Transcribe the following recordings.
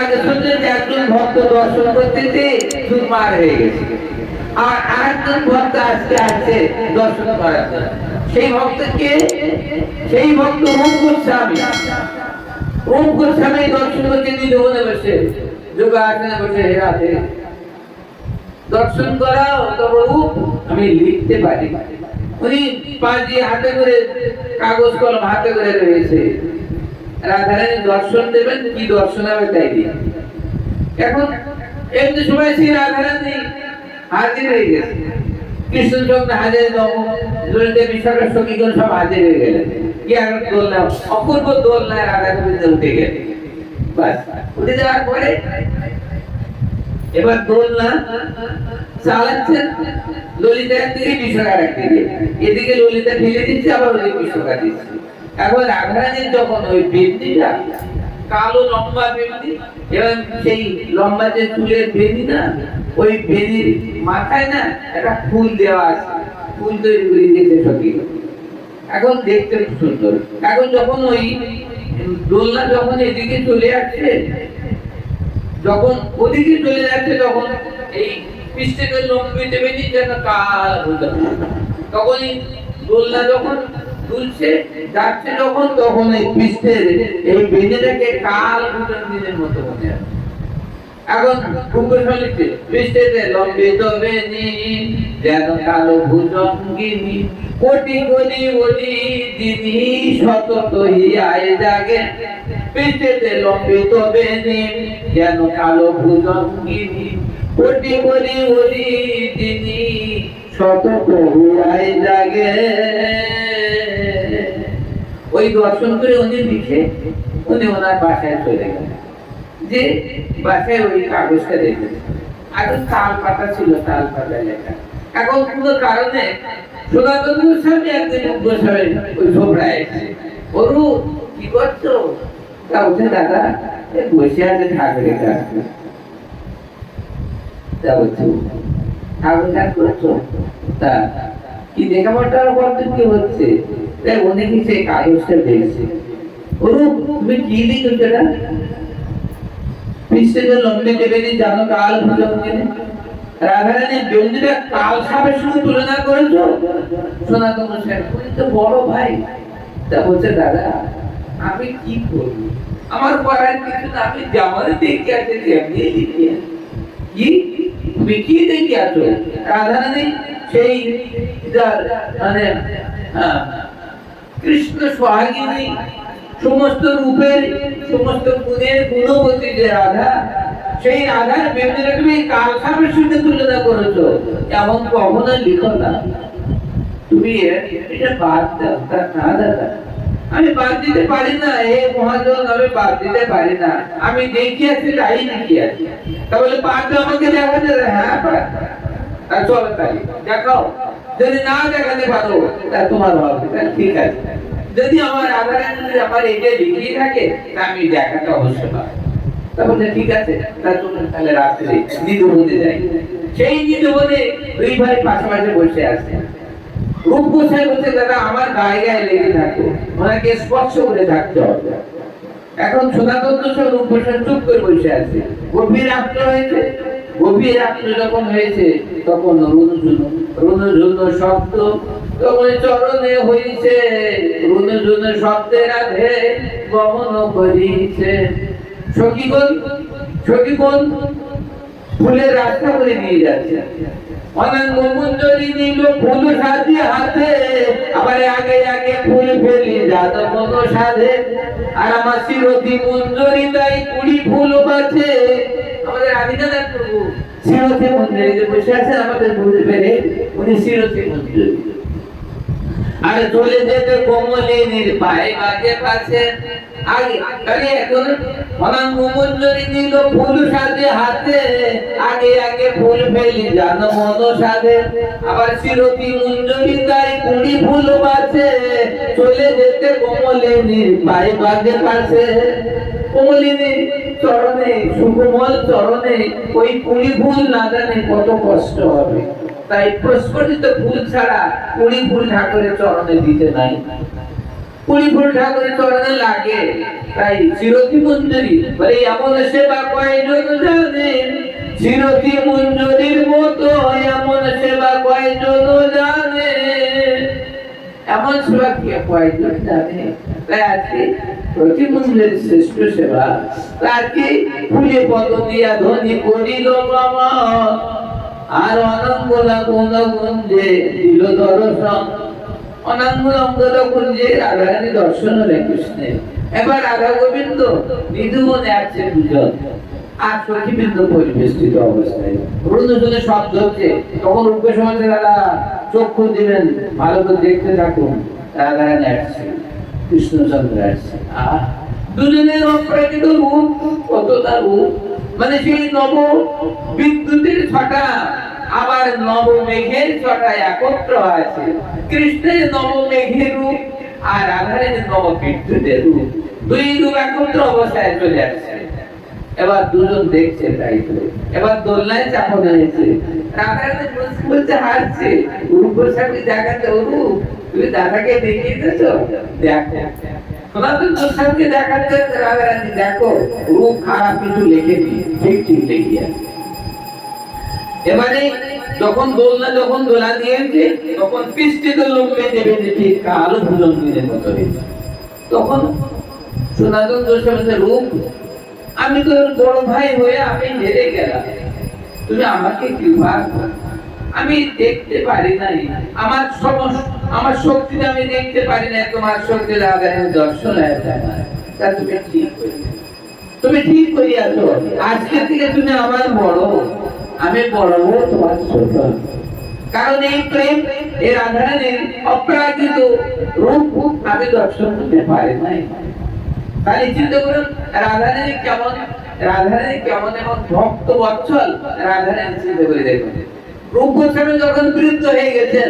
আগে শুনলেন যে একজন ভক্ত দর্শন করতে চুরমার হয়ে গেছে, আর আরেকজন ভক্ত আজকে আসছে দর্শন করার জন্য। সেই ভক্তকে, সেই ভক্ত রূপ গোস্বামী। রূপ গোস্বামী দর্শন করতে নিজ মনে বসে যোগাসনে বসে হেরাতে দর্শন করাও তো রূপ আমি লিখতে পারি। উনি পাঁজি হাতে করে কাগজ কলম হাতে করে রয়েছে, রাধারানী দর্শন দেবেন, কি দর্শন হবে তাই দিন। এখন এমনি সময় সেই রাধারানী হাজির হয়ে গেছে, কৃষ্ণচন্দ্র হাজির, ললিতা বিশাখা সখীগণ সব হাজির হয়ে গেলেন। কি আর দোলনা, অপূর্ব দোলনায় রাধা গোবিন্দ উঠে গেলেন। বাস উঠে যাওয়ার পরে এবার দোলনা চালাচ্ছেন, ললিতা একদিকে বিশাখার একদিকে, এদিকে ললিতা ঠেলে দিচ্ছে, আবার ওদিকে বিশাখা দিচ্ছে। এখন রাধারানীর যখন ওই বেদিটা কালো লম্বা বেদি, এবং সেই লম্বা যে চুলের বেদি না, ওই বেদির মাথায় না একটা ফুল দেওয়া আছে, ফুল তৈরি করে দিয়েছে সখী। এখন দেখতে খুব সুন্দর। এখন যখন ওই দোলনা যখন এদিকে চলে আসছে, যখন ওদিকে চলে যাচ্ছে, তখন এই পৃষ্ঠের লম্বিতে বেদি যেন কাল হয়ে যাচ্ছে। তখন দোলনা যখন দুলছে যাচ্ছে যখন, তখন এই পৃষ্ঠের এই বেদিটাকে কাল ভুজঙ্গিনীর মতো মনে হয়। এখন ভূগোলিতে পৃষ্ঠেতে লম্বিত বেদি যেন কালো ভুজঙ্গিনী, কোটি কোটি কোটি দিনী সতত হিয়ায় জাগে। পৃষ্ঠেতে লম্বিত বেদি যেন কালো ভুজঙ্গিনী, কোটি কোটি কোটি দিনী সতত হিয়ায় জাগে। ওই দর্শন করে উনি লিখে উনি ওনার বাসায় চলে গেলেন। যে বাসায় ওই কাগজটা দেখেছে, আগে তাল পাতা ছিল, তাল পাতা লেখা। এখন কোনো কারণে সনাতন গোস্বামী একদিন গোস্বামী ওই ঝোপড়ায় এসে, ওরু কি করছো? তা উঠে দাদা বসে আছে ঠাকুরের কাছে। তা বলছো ঠাকুর কাজ করছো? তা কি লেখাপড়ার বলতে কি হচ্ছে? তাই উনি কি সেই কাগজটা দেখছে। ওরু তুমি কি লিখেছো? এটা পৃষ্ঠেতে লম্বিত বেদি জানো কাল ভুজঙ্গিনী। রাধারানী বেদিটা কাল সাপের সঙ্গে তুলনা করেছো? সনাতন গোস্বামী উনি তো বড় ভাই। তা বলছে দাদা আমি কি করবো, আমার পড়ার কিছু না, আমি যেমন দেখে আছি তেমনি লিখি। কি তুমি কি দেখে আছো? রাধারানী সেই মানে কৃষ্ণ সোহাগিনী, সমস্ত রূপের সমস্ত গুণের গুণবতী যে রাধা, সেই রাধার বেদিটাকে তুমি কাল সাপের সঙ্গে তুলনা করেছো, এমন কখনো লিখো না। তুমি এটা বাদ দাও। না দাদা আমি বাদ দিতে পারি না, হে মহাজন আমি বাদ দিতে পারি না, আমি দেখিয়াছি তাই দেখিয়াছি। তাহলে বাদ দাও, আমাকে দেখাতে। হ্যাঁ আর চলো তাই দেখাও, যদি না দেখাতে পারো তা তোমার হবে, ঠিক আছে। যদি আমার আধারে আমার এটা লিখিয়ে থাকে তা আমি দেখাতে অবশ্য পাবো। তাহলে ঠিক আছে, তাহলে রাত্রে নিধুবনে যাই। সেই নিধুবনে দুই ভাই পাশাপাশি বসে আছে। রূপ গোসাই বলছে দাদা আমার গায়ে গায়ে লেগে থাকো, ওনাকে স্পর্শ করে থাকতে হবে। এখন সনাতন গোস্বামী রূপ গোসাই চুপ করে বসে আছে। গভীর রাত্র হয়েছে, গভীর রাত্র যখন হয়েছে তখন রুনুঝুনু শব্দ, তখন চরণে হইছে রুনুঝুনু শব্দে রাধে গমন করিছে। সখীগণ ফুলের রাস্তা করে দিয়ে যাচ্ছে। অনঙ্গ মঞ্জরি নিল ফুল সাজিয়ে হাতে, আবার আগে আগে ফুল ফেলি যাত মন সাধে। আর আমার শিরতি মঞ্জরি তাই কুড়ি ফুল বাছে। আমাদের আদিনাথ প্রভু শিরতি মঞ্জরিতে বসে আছেন, আমাদের বুঝতে পেরে উনি শিরতি মঞ্জরি। আর চলে যেতে কমলিনীর পায়ে বাজে পাশে আগে আগে এখন অনঙ্গ মঞ্জরি নিল ফুল সাজে হাতে, আগে আগে ফুল ফেলি জানো মন সাধে। আবার শিরতি মঞ্জরি তাই কুড়ি ফুল বাছে, চলে যেতে কমলিনীর পায়ে বাজে পাশে। কমলিনীর চরণে, সুকোমল চরণে ওই কুড়ি ফুল না জানে কত কষ্ট হবে। তাই প্রস্ফুটিত ফুল ছাড়া কুড়ি ফুল ঠাকুরের চরণে দিতে নাই। পুরীপুর ঠাকুরের চরণে লাগে। তাই চিরতি মঞ্জুরি বলে এমন সেবা কয়জন জানে, চিরতি মঞ্জুরির মতো এমন সেবা কয়জন জানে, এমন সেবা কে কয়জন জানে। তাই আজকে প্রতি মঞ্জুরির শ্রেষ্ঠ সেবা তাকে ফুলে পদ দিয়া ধনী করিল মামা, আর অনঙ্গলা কোন গুঞ্জে দিল দর্শন। অনঙ্গলা গুঞ্জে রাধারানী দর্শন হলেন কৃষ্ণের। এবার রাধা গোবিন্দ নিধুবনে আছে দুজন, আর সখীবৃন্দ পরিবেষ্টিত অবস্থায় রুদ্রজনের শব্দ হচ্ছে। তখন রূপের সমাজে দাদা চক্ষু দিলেন, ভালো করে দেখতে থাকুন। রাধারানী আসছে, কৃষ্ণচন্দ্র আসছে। দুজনের অপ্রাকৃত রূপ, কতটা রূপ, মানে সেই নব বিদ্যুতের ছটা আবার নব মেঘের ছটা একত্র আছে। কৃষ্ণের নব মেঘের রূপ আর রাধারানীর নব বিদ্যুতের রূপ, দুই রূপ একত্র অবস্থায় চলে আসছে। এবার দুজন দেখছে, তাই তো এবার দোলনায় চাপন হয়েছে। রাধারানী বলছে হাসছে, রূপের সামনে দেখাতে রূপ তুমি দাদাকে দেখিয়ে দিয়েছো, দেখো সনাতন গোস্বামীকে দেখাচ্ছে রাধারানী দেখো রূপ খারাপ কিছু লেখেনি, ঠিক ঠিক লিখে আছে। এবারে যখন দোলা দিয়েছে তখন পৃষ্ঠিত লোক বেঁধে বেঁধে ঠিক কালো ভুজঙ্গিনের মতো হয়েছে। তখন সনাতন গোস্বামীর রূপ, আমি তোর বড় ভাই হয়ে আমি হেরে গেলাম, তুমি আমাকে কৃপা করো, আমি দেখতে পারি নাই, আমার শক্তিতে আমি দেখতে পারি না, তোমার শক্তি লাগানো দর্শন আছে আমার। তা তুমি ঠিক করিয়াছো, আজকে থেকে তুমি আমার বড়, আমি বড় তোমার ছোট। কারণ এই প্রেম, এই রাধারানীর অপ্রাকৃত রূপ আমি দর্শন করতে পারি নাই। তাহলে চিন্তা করুন রাধারানী কেমন এবং ভক্ত বৎসল রাধারানী। চিন্তা করে দেখুন রূপ গোস্বামী যখন বৃদ্ধ হয়ে গেছেন,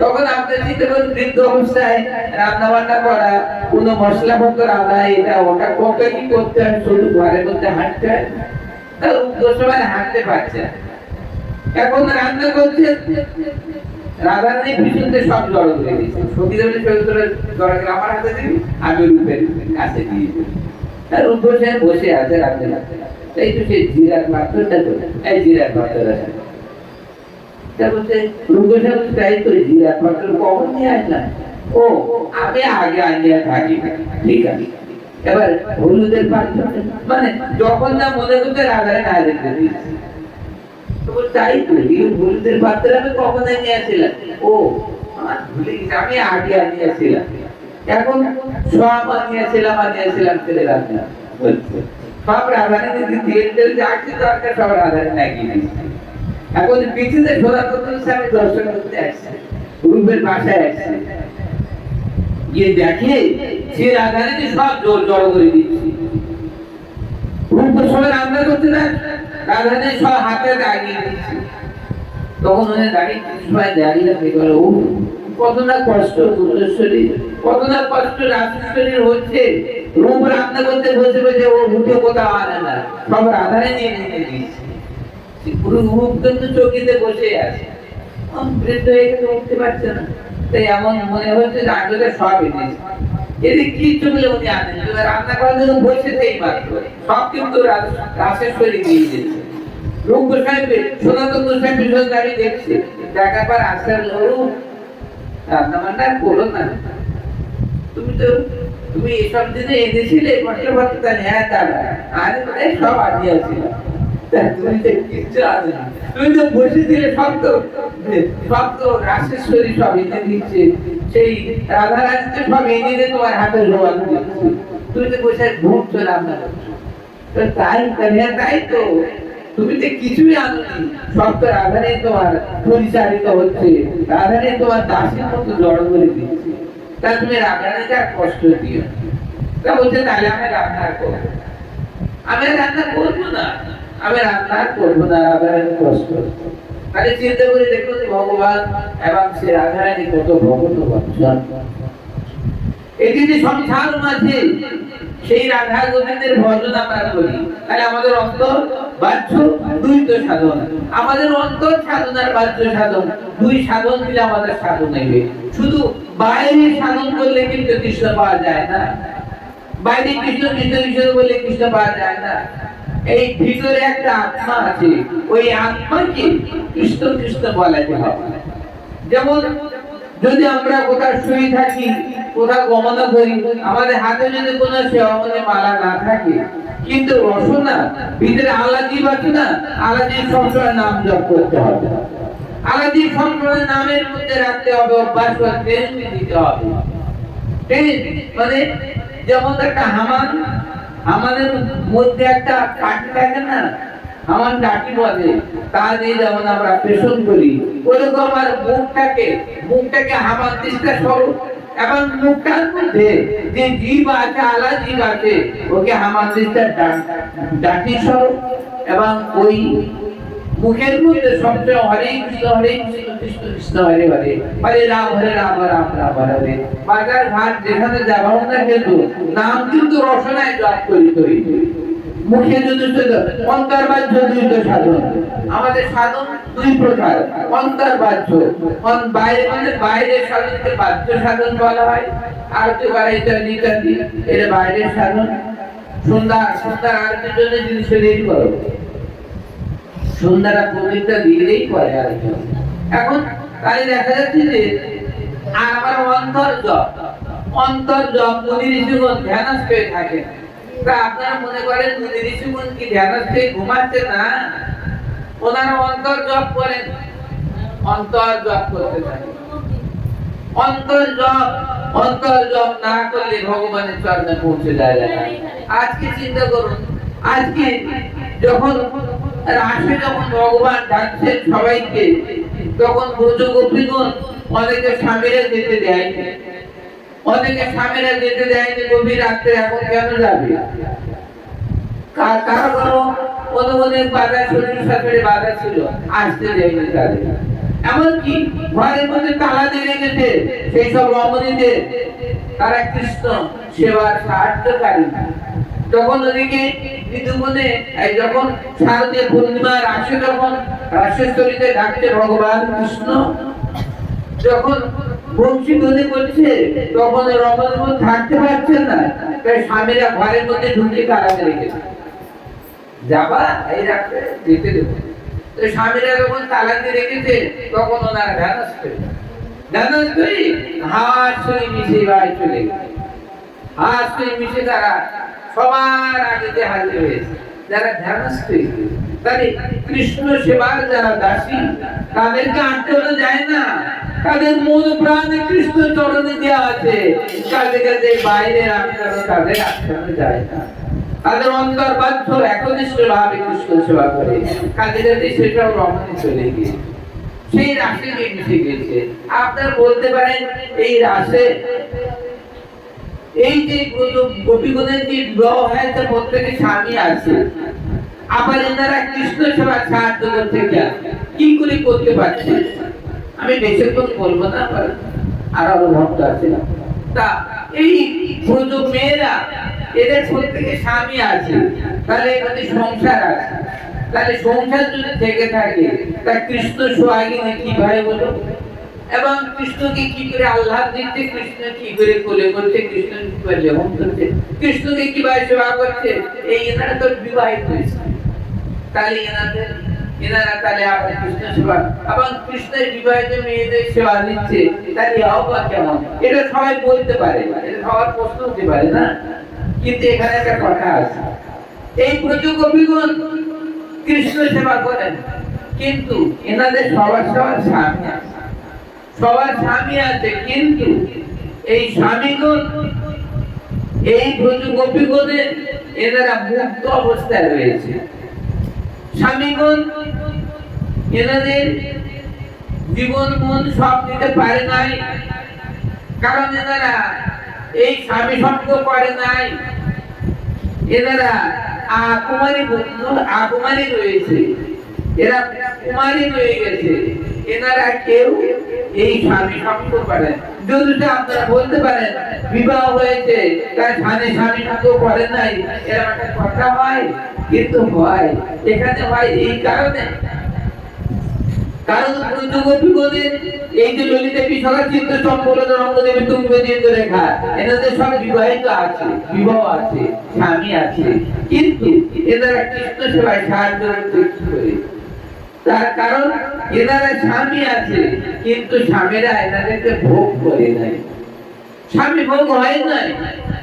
তখন আপনি চিন্তা করুন বৃদ্ধ অবস্থায় রান্না বান্না করা, কোনো মশলা পত্র আদা এটা ওটা কত কি করতে হয়, শুধু ঘরের মধ্যে হাঁটতে হয়। তার রূপ গোস্বামী হাঁটতে পারছে, এখন রান্না করছে, রাধারানী পিছনে সব জড় করে দিয়েছে। সতীদেবের চরিত্রের জড় করে আমার হাতে দিবি, আমি রূপের কাছে দিয়ে দিবি। আর রূপ গোস্বামী বসে আছে রান্না, তাই তো সেই জিরার পাত্রটা তো এই জিরার পাত্রটা বলছে রূপ গোস্বামী তাই তো জিরার পাত্র কখন নিয়ে আসলাম, ও আমি আগে আনিয়ে থাকি, ঠিক আছে। এবার হলুদের পাত্র, মানে যখন না মনে করতে রাধারানী আগে দিয়েছে, তাই তো হলুদের পাত্র আমি কখন নিয়েছিলাম, ও আমি আগে আনিয়েছিলাম, এখন সব আনিয়েছিলাম ছেলে রান্না সব রাধারানী তেল তেল যা কিছু দরকার সব রাধারানী লাগিয়ে দিয়েছে। এখন পিছিয়ে সনাতন গোস্বামী দর্শন করতে আসছে, রূপের বাসায় আসছে, গিয়ে দেখে সে রাধারানী সব জড় করে দিচ্ছে। রূপ গোস্বামী রান্না করতে না, রাধারানী সব হাতে দাঁড়িয়ে দিচ্ছে। তখন উনি দাঁড়িয়ে ও কত না কষ্ট গুণেশ্বরী, কত না কষ্ট রাজেশ্বরীর হচ্ছে। রূপ রান্না করতে বসে বসে ও উঠে কোথাও আনে না, সব রাধারানী এনে দিচ্ছে। রূপ কিন্তু চৌকিতে বসে আছে, বৃদ্ধ হয়ে গেছে, উঠতে পারছে না। তাই এমন মনে হচ্ছে যে আগে সব এনেছে, এদের কি চুগলে উনি আনেন, রান্না করার জন্য বসেছেই মাত্র, সব কিন্তু রাজেশ্বরী দিয়ে দিচ্ছে। রূপ গোস্বামী সনাতন গোস্বামী পিছনে দাঁড়িয়ে দেখছে, দেখার পর আসার রূপ রান্না বান্না করো না, তুমি এসব দিনে এনেছিলে কষ্ট করতে, তা হ্যাঁ দাদা আরে সব আনিয়েছিল, তুমি তো কিচ্ছু আনে না, তুমি তো বসেছিলে, সব তো রাজেশ্বরী সব এনে দিচ্ছে, সেই রাধারানী তো সব এনে দিয়ে তোমার হাতে জোয়ান দিচ্ছে, তুমি তো বসে ঘুরছো রান্না করছো। তাই তো তুমি তো কিছুই আনোনি, সব তো রাধারানী তোমার পরিচালিত হচ্ছে, রাধারানী তোমার দাসের মতো জড় করে দিচ্ছে, তা তুমি রাধারানীকে আর কষ্ট দিও। তা বলছে তাহলে আমি রান্না করবো, আমি রান্না করবো না, রাধারানী কষ্ট। তাহলে চিন্তা করে দেখো যে ভগবান এবং সে রাধারানী কত ভগত বৎসল। এটি যে সংসার মাঝে সেই রাধা গোবিন্দের ভজন আমরা করি, তাহলে আমাদের অন্তর বাহ্য দ্বৈত সাধন, আমাদের অন্তর সাধন আর বাহ্য সাধন দুই সাধন মিলে আমাদের সাধন হবে। শুধু বাইরে সাধন করলে কিন্তু কৃষ্ণ পাওয়া যায় না, বাইরে কৃষ্ণ কৃষ্ণ কৃষ্ণ বলে কৃষ্ণ পাওয়া যায় না। এই ভিতরে একটা আত্মা আছে, ওই আত্মাকে কৃষ্ণ কৃষ্ণ বলাতে হবে। যেমন যদি আমরা কোথাও শুয়ে থাকি, কোথাও গমনা করি, আমাদের হাতে যদি কোনো সেবামণি মালা না থাকে, কিন্তু রসনা ভিতরে আল্লাহজি আছে না, আল্লাহজির সবসময় নাম জপ করতে হবে, আল্লাহজির সবসময় নামের মধ্যে রাখতে হবে, অভ্যাস করতে দিতে হবে। মানে যেমন একটা হামান, আমাদের মধ্যে একটা কাঠি থাকে না, আমার ডাকি বলে, তা দিয়ে যেমন আমরা পেশন করি, ওরকম আর মুখটাকে হামান চেষ্টা করো, এবং মুখটার মধ্যে যে জীব আছে, আলা জীব আছে, ওকে হামান চেষ্টা ডাকি সরো, এবং ওই মুখের মধ্যে সবচেয়ে হরে কৃষ্ণ কৃষ্ণ কৃষ্ণ হরে হরে, হরে রাম রাম রাম হরে। বাজার ঘাট যেখানে যাবো না, কিন্তু নাম কিন্তু রসনায় জপ করিতে হইবে। মুখে যদি অন্তর বাহ্য দুইটা সাধন, আমাদের সাধন দুই প্রকার, অন্তর বাহ্য। বাইরে মানে বাইরের সাধনকে বাহ্য সাধন বলা হয়, আর তো ইত্যাদি এটা বাইরের সাধন। সন্ধ্যা আরতির জন্য জিনিস রেডি করো, সন্ধ্যারা পবিত্র দিলেই করে আরেকজন। এখন তাই দেখা যাচ্ছে যে আমার অন্তর জপ মুনি ঋষিগণ ধ্যানস্থ হয়ে থাকে। তা আপনারা মনে করেন মুনি ঋষিগণ কি ধ্যানস্থ হয়ে ঘুমাচ্ছে? না, ওনারা অন্তর জপ করেন, অন্তর জপ করতে থাকে। অন্তর জপ না করলে ভগবানের চরণে পৌঁছে যায় না। আজকে চিন্তা করুন, আজকে যখন রাশে যখন ভগবান ডাকছেন সবাইকে, তখন ব্রজ গোপীগণ অনেকে স্বামীরা যেতে দেয়নি, গভীর রাত্রে। এখন কেন যাবে? কারো অনেক বাধা, শরীর শাস্ত্রে বাধা ছিল, আসতে দেয়নি তাদের। এমনকি ঘরের মধ্যে তালা দিয়ে রেখেছে সেই সব রমণীদের, তারা কৃষ্ণ সেবার সাহায্যকারী। তখন ওদিকে বিদুবনে যখন শারদীয় পূর্ণিমা রাশে, যখন রাশেশ্বরীতে ডাকছে ভগবান কৃষ্ণ, যখন বংশী ধ্বনি করছে, তখন রমণ থাকতে পারছেন না, তাই স্বামীরা ঘরের মধ্যে ঢুকে তাড়াতে রেখেছে, যাবা এই রাখতে যেতে দেবো। তো স্বামীরা যখন তালাতে রেখেছে, তখন ওনারা ধ্যানস্থ হাত সই মিশে বাড়ি চলে গেছে। হাত সই মিশে তারা সবার আগে হাজির হয়েছে, যারা ধ্যানস্থ। তাহলে কৃষ্ণ সেবার যারা দাসী, তাদেরকে আটকানো যায় না, তাদের মন প্রাণে কৃষ্ণ চরণে দেওয়া আছে, কাজে কাজে বাইরে আটকানো তাদের আটকানো যায় না। তাদের অন্তর বাধ্য একনিষ্ঠ ভাবে কৃষ্ণ সেবা করে, কাজে কাজে সেটাও রমণে চলে গিয়ে সেই রাশে মিশে গেছে। আপনার বলতে পারেন এই রাশে, এই যে গোপীগণের যে বিবাহ হয়েছে, প্রত্যেকে স্বামী আছে, আবার এনারা কৃষ্ণ সেবা সাহায্য করতে কি করে করতে পারছে? আমি বেশিক্ষণ বলবো না, আরো ভক্ত আছে। তা এই মেয়েরা, এদের প্রত্যেকে স্বামী আছে, তাহলে এখানে সংসার আছে। তাহলে সংসার যদি থেকে থাকে, তা কৃষ্ণ সোহাগিনী কি ভাই বলো? এবং কৃষ্ণকে কি করে আল্লাহ দিচ্ছে, কৃষ্ণ কি করে কোলে করছে, কৃষ্ণ কি করে লেহন করছে, কৃষ্ণকে কিভাবে সেবা করছে, এই এনারা তো বিবাহিত হয়েছে। তাহলে এনারা তাহলে আবার কৃষ্ণ সেবা এবং কৃষ্ণের বিবাহিত মেয়েদের সেবা দিচ্ছে, তাহলে আহ্বান কেমন? এটা সবাই বলতে পারে, এটা সবার প্রশ্ন হতে পারে না। কিন্তু এখানে একটা কথা আছে, এই ব্রজ গোপীগণ কৃষ্ণ সেবা করেন, কিন্তু এনাদের সবার স্বামী আছে, সবার স্বামী আছে, কিন্তু এই স্বামীগণ, এই ব্রজ গোপীগণের এনারা মুক্ত অবস্থায় রয়েছে। স্বামীগণ এনাদের জীবন মন সব দিতে পারে নাই, কারণ এনারা এই স্বামী সঙ্গ করে নাই, এনারা কুমারী রয়েছে, এরা কুমারী রয়ে গেছে, এনারা কেউ এই স্বামী সঙ্গ করে যদি আপনারা বলতে পারেন বিবাহ হয়েছে তার স্বামী তো করে নাই, এরকম একটা কথা হয়? কিন্তু হয়, এখানে হয় এই কারণে, কারণ এই যে ললিতা বিশাখা চিত্ত সম্পূর্ণ রঙ্গদেবী তুঙ্গ রেখা, এনাদের সব বিবাহিত আছে, বিবাহ আছে, স্বামী আছে, কিন্তু এনারা কৃষ্ণ সেবায় সাহায্য করে। তার কারণ এনারা স্বামী আছে, কিন্তু স্বামীরা এনাদেরকে ভোগ করে নাই, স্বামী ভোগ হয় নাই,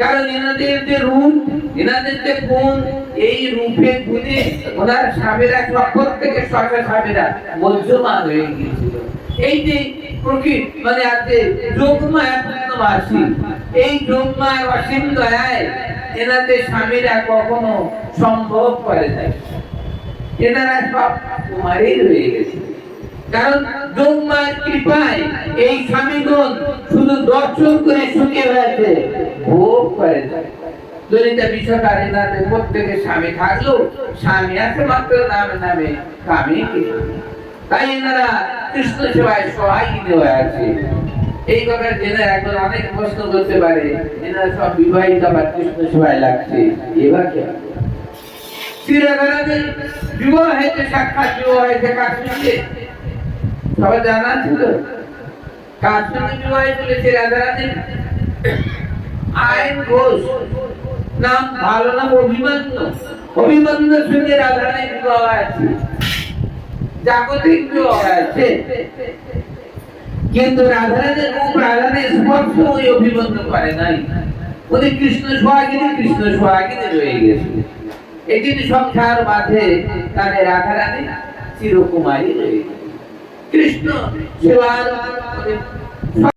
কারণ এনাদের যে রূপ, এনাদের যে গুণ, এই রূপে গুণে ওনার স্বামীরা সকল থেকে স্বামীরা মধ্যমান হয়ে গিয়েছিল। এই যে প্রকৃত মানে আছে যোগমায়া পূর্ণবাসী, এই যোগমায় অসীম দয়ায় এনাদের স্বামীরা কখনো সম্ভব করে নাই, এনারা সব কুমারী রয়ে গেছে। কারণ যোগমায়ের কৃপায় এই স্বামীগণ শুধু দর্শন করে সুখে হয়েছে, ভোগ করে যায়। ললিতা বিশাখা এনাদের প্রত্যেকে স্বামী থাকলো, স্বামী আছে মাত্র নামে নামে, স্বামী তাই এনারা কৃষ্ণ সেবায় সহায়িনী হয়ে আছে। এই ব্যাপারে জেনে এখন অনেক প্রশ্ন করতে পারে, এনারা সব বিবাহিত আবার কৃষ্ণ সেবায় লাগছে, এবার কি শ্রীরাধারানীর বিবাহ হয়েছে, সাক্ষাৎ বিবাহ হয়েছে কাশ্মীরে, সবাই জানা ছিল? কাশ্মীরে বিবাহ চলেছে রাধারানীর। আইন ঘোষ নাম, ভালো নাম অভিমন্যু, অভিমন্যুর সঙ্গে রাধারানীর বিবাহ আছে, জাগতিক বিবাহ আছে, কিন্তু রাধারানীর মুখ, রাধারানীর স্পর্শ ওই অভিমন্যু করে নাই। উনি কৃষ্ণ সোহাগিনী রয়ে গেছে। এই জন্য সংসার মাঝে তাদের রাধারানী চিরকুমারী রয়ে গেছে। কৃষ্ণ সেবার